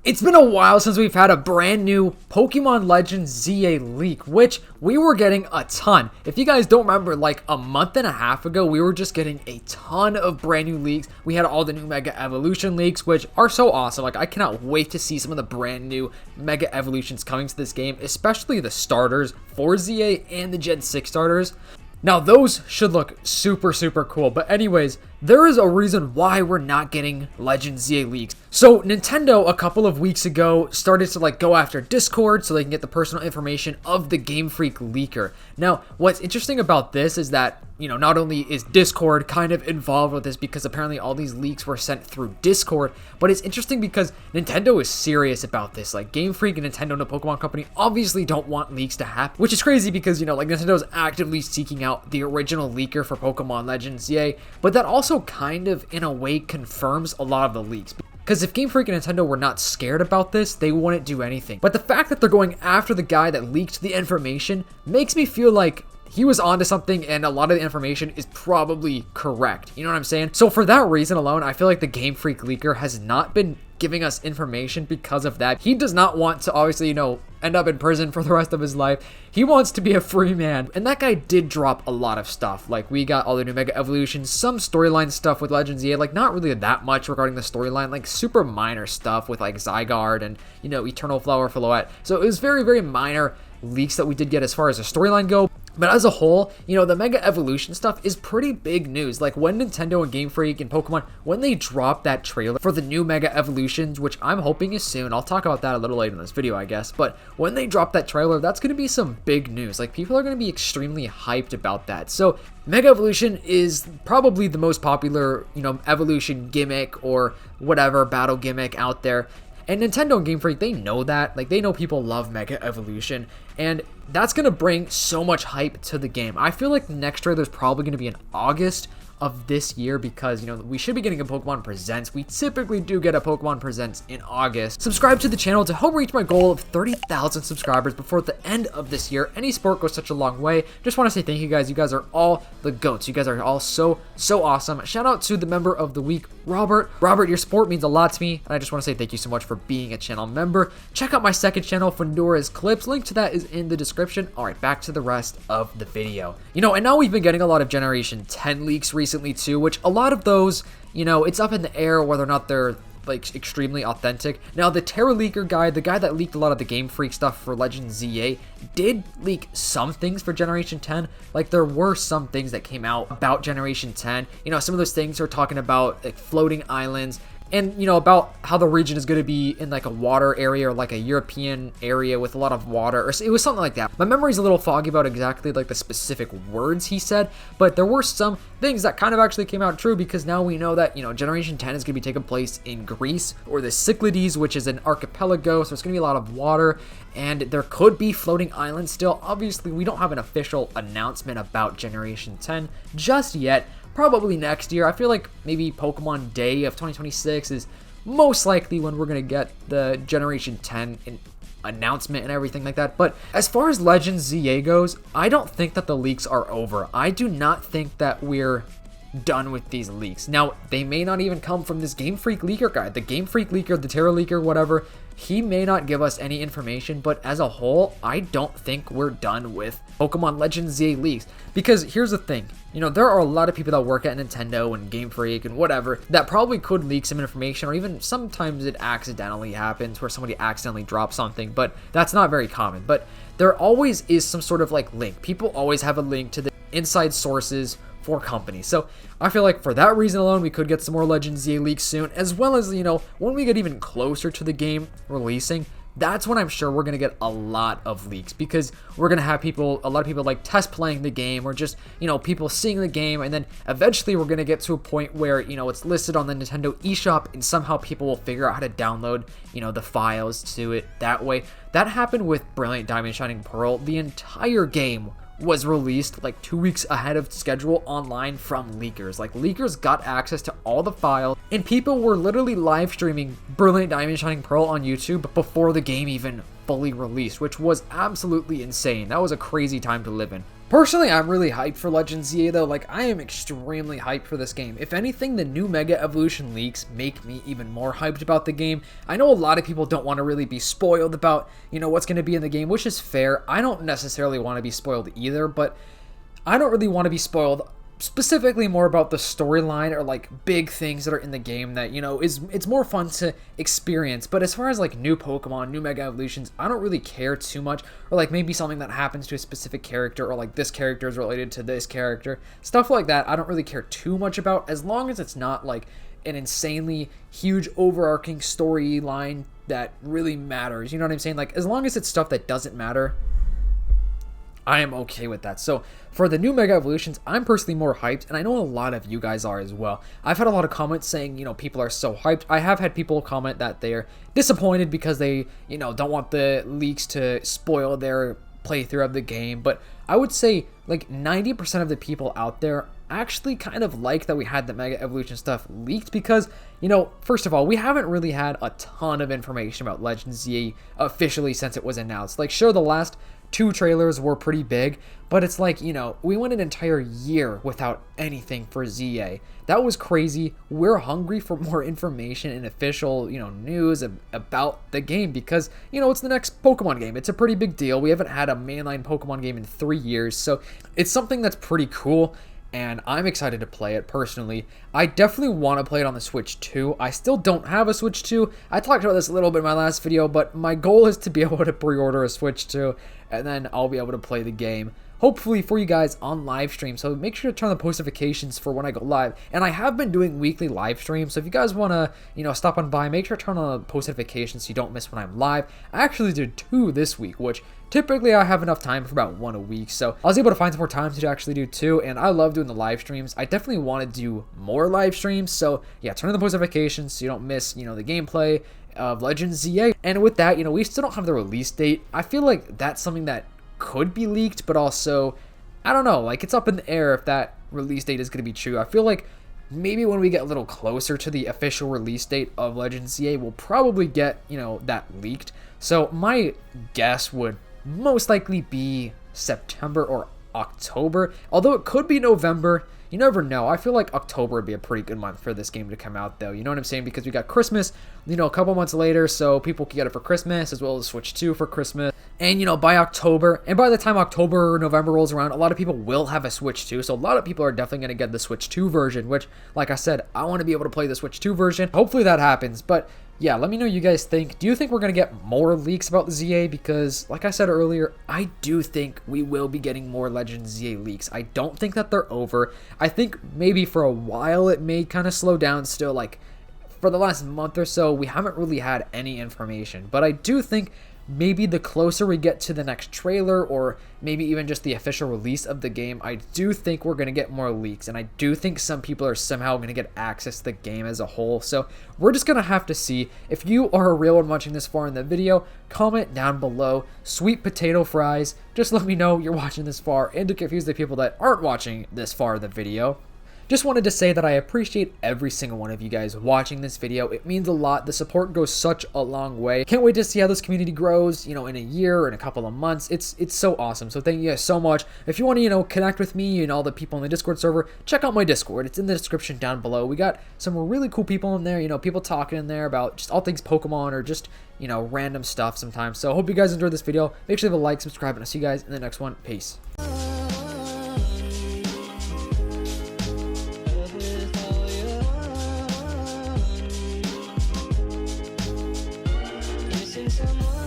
It's been a while since we've had a brand new Pokemon Legends ZA leak, which we were getting a ton. If you guys don't remember, like a month and a half ago, we were just getting a ton of brand new leaks. We had all the new Mega Evolution leaks, which are so awesome. Like, I cannot wait to see some of the brand new Mega Evolutions coming to this game, especially the starters for ZA and the Gen 6 starters. Now, those should look super cool, but anyways, there is a reason why we're not getting Legends ZA leaks. So Nintendo a couple of weeks ago started to go after Discord so they can get the personal information of the Game Freak leaker. Now, what's interesting about this is that, not only is Discord kind of involved with this because apparently all these leaks were sent through Discord, but it's interesting because Nintendo is serious about this. Like, Game Freak and Nintendo and the Pokemon Company obviously don't want leaks to happen, which is crazy because, Nintendo's actively seeking out the original leaker for Pokemon Legends ZA, but that also kind of, in a way, confirms a lot of the leaks. Because if Game Freak and Nintendo were not scared about this, they wouldn't do anything. But the fact that they're going after the guy that leaked the information makes me feel like he was onto something and a lot of the information is probably correct. You know what I'm saying? So for that reason alone, I feel like the Game Freak leaker has not been giving us information because of that. He does not want to obviously, end up in prison for the rest of his life. He wants to be a free man. And that guy did drop a lot of stuff. Like, we got all the new Mega Evolutions, some storyline stuff with Legends ZA, not really that much regarding the storyline, super minor stuff with Zygarde and, Eternal Flower Floette. So it was very minor leaks that we did get as far as the storyline go. But as a whole, the Mega Evolution stuff is pretty big news. Like, when Nintendo and Game Freak and Pokemon, when they dropped that trailer for the new Mega Evolutions, which I'm hoping is soon, I'll talk about that a little later in this video, I guess, but when they drop that trailer, that's going to be some big news. Like, people are going to be extremely hyped about that. So, Mega Evolution is probably the most popular, evolution gimmick or whatever battle gimmick out there. And Nintendo and Game Freak, they know that. They know people love Mega Evolution. And that's going to bring so much hype to the game. I feel like the next trailer is probably going to be in August of this year because, we should be getting a Pokemon Presents. We typically do get a Pokemon Presents in August. Subscribe to the channel to help reach my goal of 30,000 subscribers before the end of this year. Any support goes such a long way. Just want to say thank you guys. You guys are all the GOATs. You guys are all so awesome. Shout out to the member of the week, Robert. Robert, your support means a lot to me, and I just want to say thank you so much for being a channel member. Check out my second channel, Fundora's Clips. Link to that is in the description. All right, back to the rest of the video. And now we've been getting a lot of Generation 10 leaks recently too, which a lot of those, it's up in the air whether or not they're extremely authentic. Now, the Terra Leaker guy, the guy that leaked a lot of the Game Freak stuff for Legends ZA, did leak some things for Generation 10. There were some things that came out about Generation 10. Some of those things are talking about floating islands and, about how the region is going to be in a water area or a European area with a lot of water, or it was something like that. My memory's a little foggy about exactly the specific words he said, but there were some things that kind of actually came out true because now we know that, Generation 10 is going to be taking place in Greece or the Cyclades, which is an archipelago, so it's going to be a lot of water and there could be floating islands still. Obviously, we don't have an official announcement about Generation 10 just yet. Probably next year. I feel like maybe Pokemon Day of 2026 is most likely when we're going to get the Generation 10 announcement and everything like that. But as far as Legends ZA goes, I don't think that the leaks are over. I do not think that we're done with these leaks. Now, they may not even come from this Game Freak leaker guy. The Game Freak leaker, the Terra leaker, whatever, he may not give us any information, but as a whole, I don't think we're done with Pokemon Legends ZA leaks. Because here's the thing, there are a lot of people that work at Nintendo and Game Freak and whatever that probably could leak some information, or even sometimes it accidentally happens where somebody accidentally drops something, but that's not very common. But there always is some sort of link. People always have a link to the inside sources for companies. So I feel like for that reason alone, we could get some more Legends ZA leaks soon, as well as, when we get even closer to the game releasing, that's when I'm sure we're going to get a lot of leaks because we're going to have a lot of people test playing the game or just, people seeing the game. And then eventually we're going to get to a point where, it's listed on the Nintendo eShop and somehow people will figure out how to download, the files to it that way. That happened with Brilliant Diamond Shining Pearl. The entire game was released 2 weeks ahead of schedule online from leakers. Leakers got access to all the files, and people were literally live streaming Brilliant Diamond Shining Pearl on YouTube before the game even fully released, which was absolutely insane. That was a crazy time to live in. Personally, I'm really hyped for Legends ZA though. Like, I am extremely hyped for this game. If anything, the new Mega Evolution leaks make me even more hyped about the game. I know a lot of people don't want to really be spoiled about, what's going to be in the game, which is fair. I don't necessarily want to be spoiled either, but I don't really want to be spoiled specifically more about the storyline or like big things that are in the game that it's more fun to experience. But as far as like new Pokemon, new Mega Evolutions, I don't really care too much, or like maybe something that happens to a specific character, or like this character is related to this character, stuff like that I don't really care too much about, as long as it's not like an insanely huge overarching storyline that really matters, you know what I'm saying? Like, as long as it's stuff that doesn't matter, I am okay with that. So for the new Mega Evolutions, I'm personally more hyped, and I know a lot of you guys are as well. I've had a lot of comments saying, people are so hyped. I have had people comment that they're disappointed because they, don't want the leaks to spoil their playthrough of the game. But I would say like 90% of the people out there actually kind of like that we had the Mega Evolution stuff leaked, because, first of all, we haven't really had a ton of information about Legends ZA officially since it was announced. Like, sure, the last 2 trailers were pretty big, but it's like, we went an entire year without anything for ZA. That was crazy. We're hungry for more information and official, news about the game, because, it's the next Pokemon game. It's a pretty big deal. We haven't had a mainline Pokemon game in 3 years, so it's something that's pretty cool, and I'm excited to play it personally. I definitely want to play it on the Switch 2. I still don't have a Switch 2. I talked about this a little bit in my last video, but my goal is to be able to pre-order a Switch 2, and then I'll be able to play the game, hopefully for you guys on live stream. So make sure to turn on the post notifications for when I go live. And I have been doing weekly live streams, so if you guys want to, stop on by, make sure to turn on the post notifications so you don't miss when I'm live. I actually did 2 this week, which typically I have enough time for about 1 a week, so I was able to find some more time to actually do 2, and I love doing the live streams. I definitely want to do more live streams, so yeah, turn on the post notifications so you don't miss, the gameplay of Legends ZA. And with that, we still don't have the release date. I feel like that's something that could be leaked, but also, I don't know, like, it's up in the air if that release date is going to be true. I feel like maybe when we get a little closer to the official release date of Legends ZA, we'll probably get, that leaked. So my guess would most likely be September or October, although it could be November. You never know. I feel like October would be a pretty good month for this game to come out, though. You know what I'm saying? Because we got Christmas, a couple months later, so people can get it for Christmas, as well as Switch 2 for Christmas. And, by October, and by the time October or November rolls around, a lot of people will have a Switch 2, so a lot of people are definitely going to get the Switch 2 version, which, like I said, I want to be able to play the Switch 2 version. Hopefully that happens, but yeah, let me know what you guys think. Do you think we're going to get more leaks about the ZA? Because, like I said earlier, I do think we will be getting more Legends ZA leaks. I don't think that they're over. I think maybe for a while it may kind of slow down still. Like, for the last month or so, we haven't really had any information. But I do think maybe the closer we get to the next trailer, or maybe even just the official release of the game, I do think we're going to get more leaks, and I do think some people are somehow going to get access to the game as a whole. So we're just going to have to see. If you are a real one watching this far in the video, comment down below, sweet potato fries. Just let me know you're watching this far, and to confuse the people that aren't watching this far in the video. Just wanted to say that I appreciate every single one of you guys watching this video. It means a lot. The support goes such a long way. Can't wait to see how this community grows, in a year or in a couple of months. It's so awesome. So thank you guys so much. If you want to, connect with me and all the people in the Discord server, check out my Discord. It's in the description down below. We got some really cool people in there, people talking in there about just all things Pokemon, or just, random stuff sometimes. So I hope you guys enjoyed this video. Make sure to leave a like, subscribe, and I'll see you guys in the next one. Peace. Someone